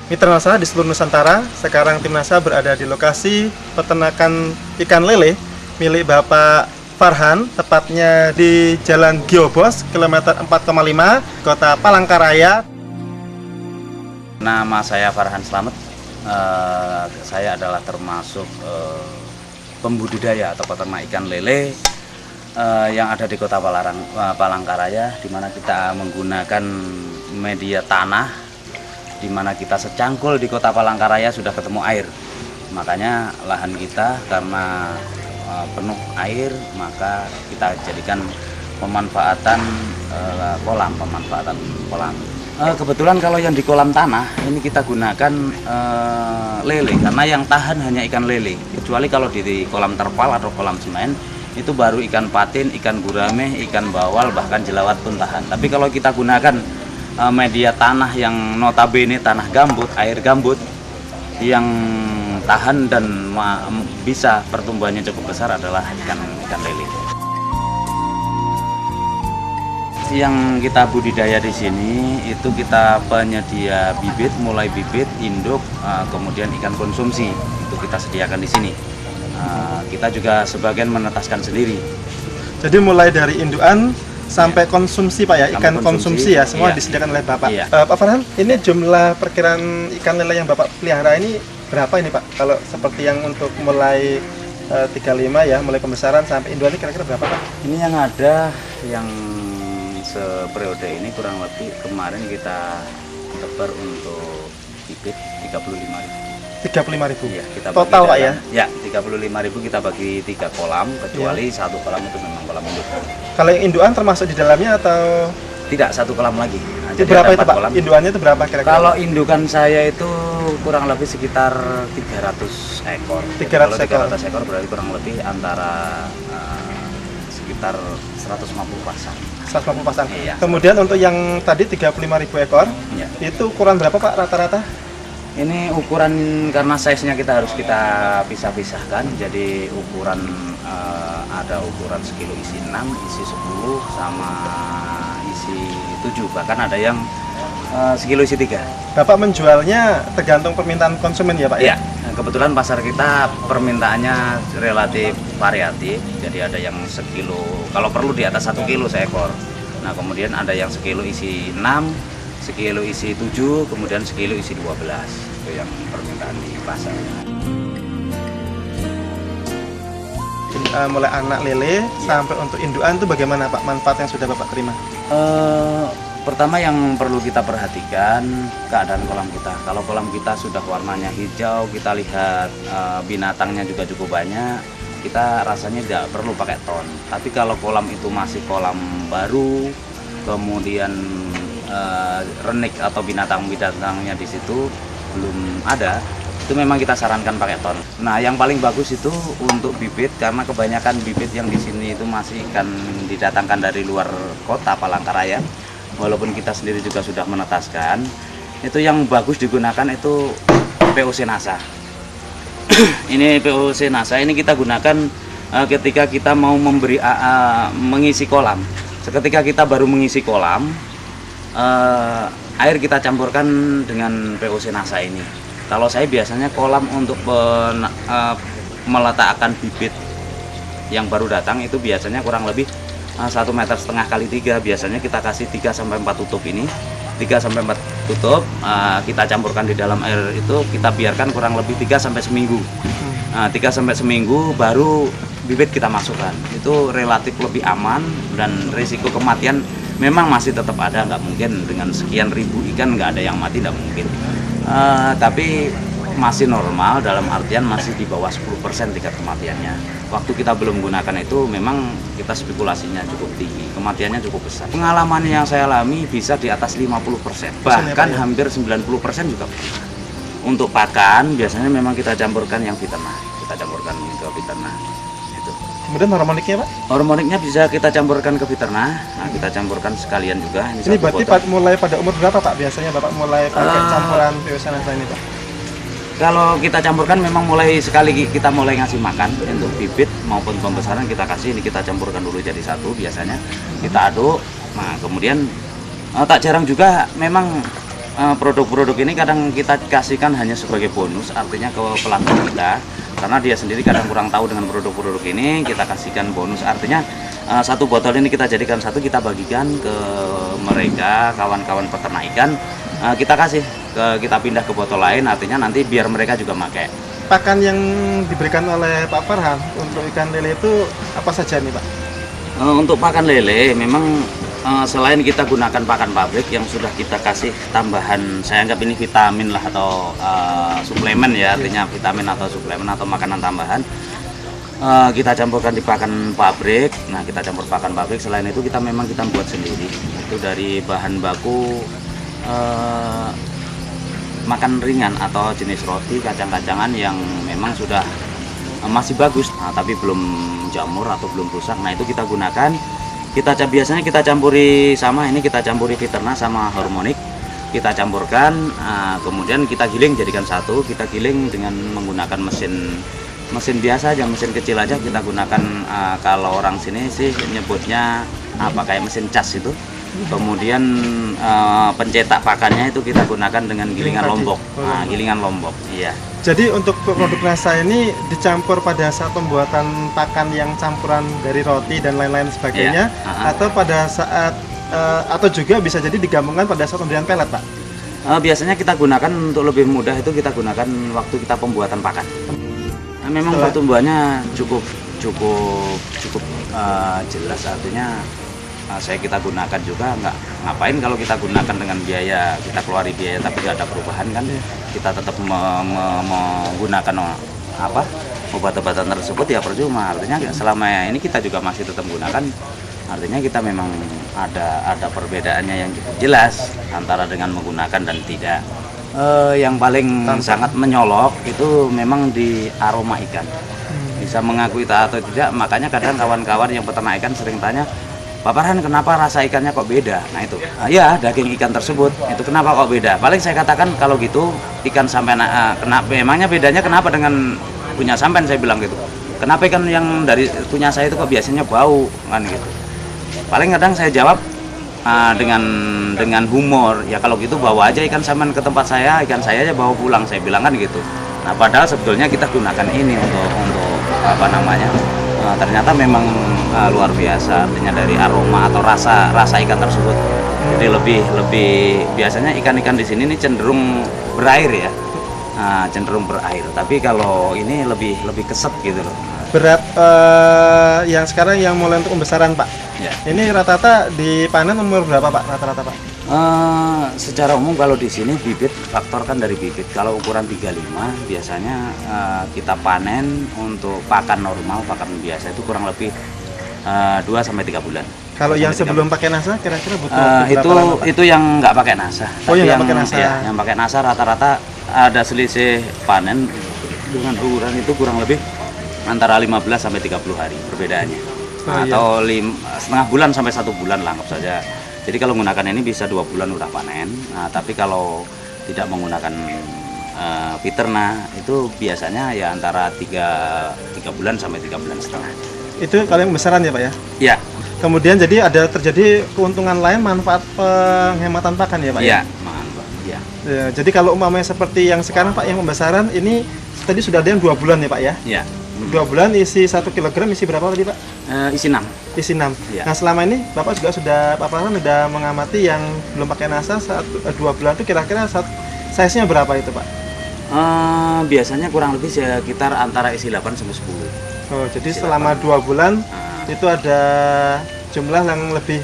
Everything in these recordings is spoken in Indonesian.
Mitra NASA di seluruh Nusantara. Sekarang tim NASA berada di lokasi peternakan ikan lele milik Bapak Farhan, tepatnya di Jalan Giobos, kilometer 4,5, Kota Palangkaraya. Nama saya Farhan Slamet. Saya adalah termasuk pembudidaya atau peternak ikan lele yang ada di Kota Palangkaraya, di mana kita menggunakan media tanah, di mana kita secangkul di Kota Palangkaraya sudah ketemu air. Makanya lahan kita karena penuh air, maka kita jadikan pemanfaatan kolam. Kebetulan kalau yang di kolam tanah ini kita gunakan lele, karena yang tahan hanya ikan lele. Kecuali kalau di kolam terpal atau kolam semen itu baru ikan patin, ikan gurame, ikan bawal, bahkan jelawat pun tahan. Tapi kalau kita gunakan media tanah yang notabene tanah gambut, air gambut yang tahan dan bisa pertumbuhannya cukup besar adalah ikan lele. Yang kita budidaya di sini itu kita penyedia bibit, mulai bibit, induk, kemudian ikan konsumsi itu kita sediakan di sini. Kita juga sebagian menetaskan sendiri. Jadi mulai dari indukan sampai konsumsi Pak ya, ikan konsumsi ya, semua disediakan oleh Bapak. Pak Farhan, ini jumlah perkiraan ikan lele yang Bapak pelihara ini berapa ini Pak? Kalau seperti yang untuk mulai 35 ya, mulai pembesaran sampai indukan ini kira-kira berapa Pak? Ini yang ada yang seperiode ini kurang lebih kemarin kita tebar untuk bibit 35.000. 35.000. Iya, kita total Pak ya? Ya, 35.000 kita bagi 3 kolam, kecuali satu kolam itu memang kolam induk. Kalau yang indukan termasuk di dalamnya atau tidak, satu kolam lagi? Itu berapa itu Pak? Kolam. Indukannya itu berapa kira-kira? Kalau indukan saya itu kurang lebih sekitar 300 ekor. 300 ekor. 300 ekor berarti kurang lebih antara sekitar 150 pasang. 150 pasang. Iya. Kemudian untuk yang tadi 35.000 ekor, itu ukuran berapa Pak rata-rata? Ini ukuran karena size-nya kita harus kita pisah-pisahkan. Jadi ukuran ada ukuran sekilo isi 6, isi 10, sama isi 7. Bahkan ada yang sekilo isi 3. Bapak menjualnya tergantung permintaan konsumen ya Pak ya? Kebetulan pasar kita permintaannya relatif variatif. Jadi ada yang sekilo, kalau perlu di atas 1 kilo seekor. Nah kemudian ada yang sekilo isi 6, sekilo isi 7, kemudian sekilo isi 12. Itu yang permintaan di pasar. Mulai anak lele sampai untuk indukan itu bagaimana Pak manfaat yang sudah Bapak terima? Pertama yang perlu kita perhatikan keadaan kolam kita. Kalau kolam kita sudah warnanya hijau, kita lihat binatangnya juga cukup banyak, kita rasanya tidak perlu pakai ton. Tapi kalau kolam itu masih kolam baru, kemudian renik atau binatang-binatangnya di situ belum ada, itu memang kita sarankan pakai ton. Nah, yang paling bagus itu untuk bibit, karena kebanyakan bibit yang di sini itu masih ikan didatangkan dari luar Kota Palangkaraya. Walaupun kita sendiri juga sudah menetaskan, itu yang bagus digunakan itu POC NASA. Ini POC NASA ini kita gunakan ketika kita mau mengisi kolam. Ketika kita baru mengisi kolam, air kita campurkan dengan POC NASA ini. Kalau saya biasanya kolam untuk meletakkan bibit yang baru datang itu biasanya kurang lebih 1,5 meter kali 3, biasanya kita kasih 3-4 tutup ini. 3-4 tutup kita campurkan di dalam air itu, kita biarkan kurang lebih 3 sampai seminggu. 3 sampai seminggu baru bibit kita masukkan. Itu relatif lebih aman, dan risiko kematian memang masih tetap ada. Nggak mungkin dengan sekian ribu ikan nggak ada yang mati, nggak mungkin. Tapi masih normal, dalam artian masih di bawah 10% tingkat kematiannya. Waktu kita belum gunakan itu memang kita spekulasinya cukup tinggi, kematiannya cukup besar. Pengalaman yang saya alami bisa di atas 50%, bahkan hampir 90% juga pernah. Untuk pakan biasanya memang kita campurkan yang fiternah, kita campurkan ke fiternah. Itu. Kemudian hormoniknya Pak? Hormoniknya bisa kita campurkan ke fiternah, nah, kita campurkan sekalian juga. Ini berarti mulai pada umur berapa Pak biasanya Bapak mulai pakai campuran POC NASA ini Pak? Kalau kita campurkan memang mulai sekali kita mulai ngasih makan untuk bibit maupun pembesaran kita kasih, ini kita campurkan dulu jadi satu biasanya, kita aduk. Nah kemudian tak jarang juga memang produk-produk ini kadang kita kasihkan hanya sebagai bonus, artinya ke pelanggan kita, karena dia sendiri kadang kurang tahu dengan produk-produk ini, kita kasihkan bonus, artinya satu botol ini kita jadikan satu, kita bagikan ke mereka, kawan-kawan peternak ikan, kita kasih, kita pindah ke botol lain, artinya nanti biar mereka juga pakai. Pakan yang diberikan oleh Pak Farhan untuk ikan lele itu apa saja nih Pak? Untuk pakan lele memang selain kita gunakan pakan pabrik yang sudah kita kasih tambahan, saya anggap ini vitamin lah atau suplemen ya, artinya vitamin atau suplemen atau makanan tambahan, kita campurkan di pakan pabrik. Nah, kita campur pakan pabrik, selain itu kita memang kita buat sendiri, itu dari bahan baku makan ringan atau jenis roti kacang-kacangan yang memang sudah masih bagus, tapi belum jamur atau belum rusak. Nah, itu kita gunakan. Biasanya kita campuri sama ini, kita campuri Viterna sama Harmonic, kita campurkan, kemudian kita giling jadikan satu. Kita giling dengan menggunakan mesin biasa aja, mesin kecil aja kita gunakan. Kalau orang sini sih nyebutnya apa, kayak mesin cas itu. Kemudian pencetak pakannya itu kita gunakan dengan gilingan lombok. Gilingan lombok, iya. Jadi untuk produk NASA ini dicampur pada saat pembuatan pakan yang campuran dari roti dan lain-lain sebagainya, atau pada saat atau juga bisa jadi digabungkan pada saat pemberian pelet, Pak? Biasanya kita gunakan untuk lebih mudah itu kita gunakan waktu kita pembuatan pakan. Memang pertumbuhannya cukup jelas, artinya kita gunakan juga, nggak ngapain kalau kita gunakan dengan biaya, kita keluari biaya tapi nggak ada perubahan kan. Kita tetap menggunakan obat-obatan tersebut ya percuma, artinya selama ini kita juga masih tetap gunakan, artinya kita memang ada perbedaannya yang cukup jelas antara dengan menggunakan dan tidak. Yang paling sangat menyolok itu memang di aroma ikan, bisa mengakui atau tidak, makanya kadang kawan-kawan yang peternak ikan sering tanya, Pak Farhan, kenapa rasa ikannya kok beda? Nah itu, ya daging ikan tersebut, itu kenapa kok beda? Paling saya katakan kalau gitu, ikan sampean, kenapa, memangnya bedanya kenapa dengan punya sampean, saya bilang gitu. Kenapa ikan yang dari punya saya itu kok biasanya bau, kan gitu. Paling kadang saya jawab dengan humor, ya kalau gitu bawa aja ikan sampean ke tempat saya, ikan saya aja bawa pulang, saya bilang kan gitu. Nah padahal sebetulnya kita gunakan ini untuk apa namanya, ternyata memang luar biasa, artinya dari aroma atau rasa ikan tersebut. Jadi lebih biasanya ikan-ikan di sini ini cenderung berair ya, cenderung berair. Tapi kalau ini lebih keset gitu loh. Berat yang sekarang yang mulai untuk pembesaran Pak. Ya. Ini rata-rata dipanen umur berapa Pak? Rata-rata Pak? Secara umum kalau di sini bibit, faktor kan dari bibit. Kalau ukuran 35 biasanya kita panen untuk pakan normal, pakan biasa itu kurang lebih 2-3 bulan. Kalau yang sebelum pakai NASA kira-kira butuh berapa lama, Pak? Itu yang nggak pakai NASA. Oh, yang pakai NASA. Ya, yang pakai NASA rata-rata ada selisih panen dengan ukuran itu kurang lebih antara 15-30 hari perbedaannya. Atau setengah bulan sampai 1 bulan lah, anggap saja. Jadi kalau menggunakan ini bisa 2 bulan udah panen. Nah, tapi kalau tidak menggunakan Viterna itu biasanya ya antara 3 bulan sampai 3 bulan setengah. Itu kalau yang besaran ya Pak ya? Ya. Kemudian jadi terjadi keuntungan lain, manfaat penghematan pakan ya Pak? Ya, ya. Jadi kalau umpamanya seperti yang sekarang Pak, yang pembesaran ini tadi sudah ada yang 2 bulan ya Pak ya? Ya. 2 bulan isi 1 kg isi berapa tadi Pak? Isi 6. Isi 6. Ya. Nah selama ini Bapak juga Pak Farhan sudah mengamati yang belum pakai NASA saat 2 bulan itu kira-kira size-nya berapa itu Pak? Biasanya kurang lebih sekitar antara isi 8 sampai 10. Oh, jadi selama 2 bulan itu ada jumlah yang lebih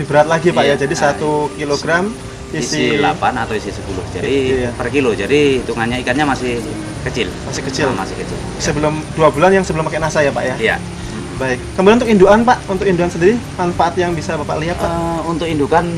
berat lagi Pak ya. Jadi 1 kilogram isi 8 atau isi 10. Jadi per kilo. Jadi hitungannya ikannya masih kecil. Masih kecil. Masih kecil. Sebelum 2 bulan yang sebelum pakai NASA ya Pak ya? Iya. Baik. Kemudian untuk induan Pak, untuk induan sendiri manfaat yang bisa Bapak lihat Pak? Untuk indukan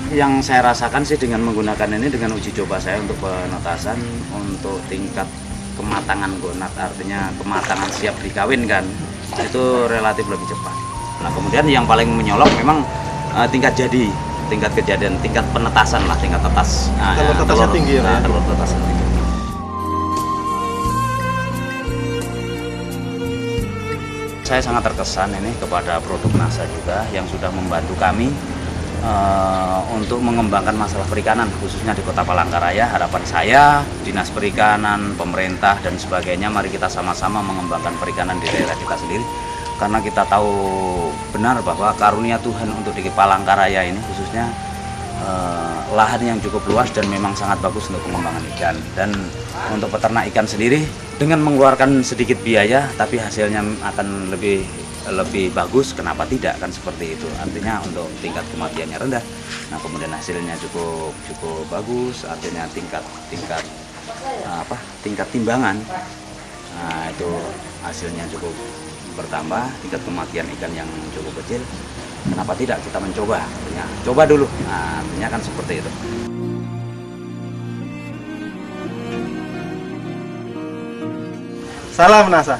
yang saya rasakan sih dengan menggunakan ini, dengan uji coba saya untuk penetasan, untuk tingkat kematangan gonat, artinya kematangan siap dikawinkan itu relatif lebih cepat. Nah kemudian yang paling menyolok memang tingkat kejadian, tingkat penetasan lah, tingkat tetas. Telur tetasnya tinggi ya? Telur tetasnya tinggi. Saya sangat terkesan ini kepada produk NASA juga yang sudah membantu kami untuk mengembangkan masalah perikanan khususnya di Kota Palangkaraya. Harapan saya, Dinas Perikanan, pemerintah dan sebagainya, mari kita sama-sama mengembangkan perikanan di daerah kita sendiri, karena kita tahu benar bahwa karunia Tuhan untuk di Palangkaraya ini khususnya lahan yang cukup luas dan memang sangat bagus untuk pengembangan ikan. Dan untuk peternak ikan sendiri dengan mengeluarkan sedikit biaya tapi hasilnya akan lebih bagus, kenapa tidak, kan seperti itu. Artinya untuk tingkat kematiannya rendah, nah kemudian hasilnya cukup bagus, artinya tingkat timbangan, nah itu hasilnya cukup bertambah, tingkat kematian ikan yang cukup kecil, kenapa tidak kita mencoba, artinya coba dulu, nah artinya kan seperti itu. Salam NASA.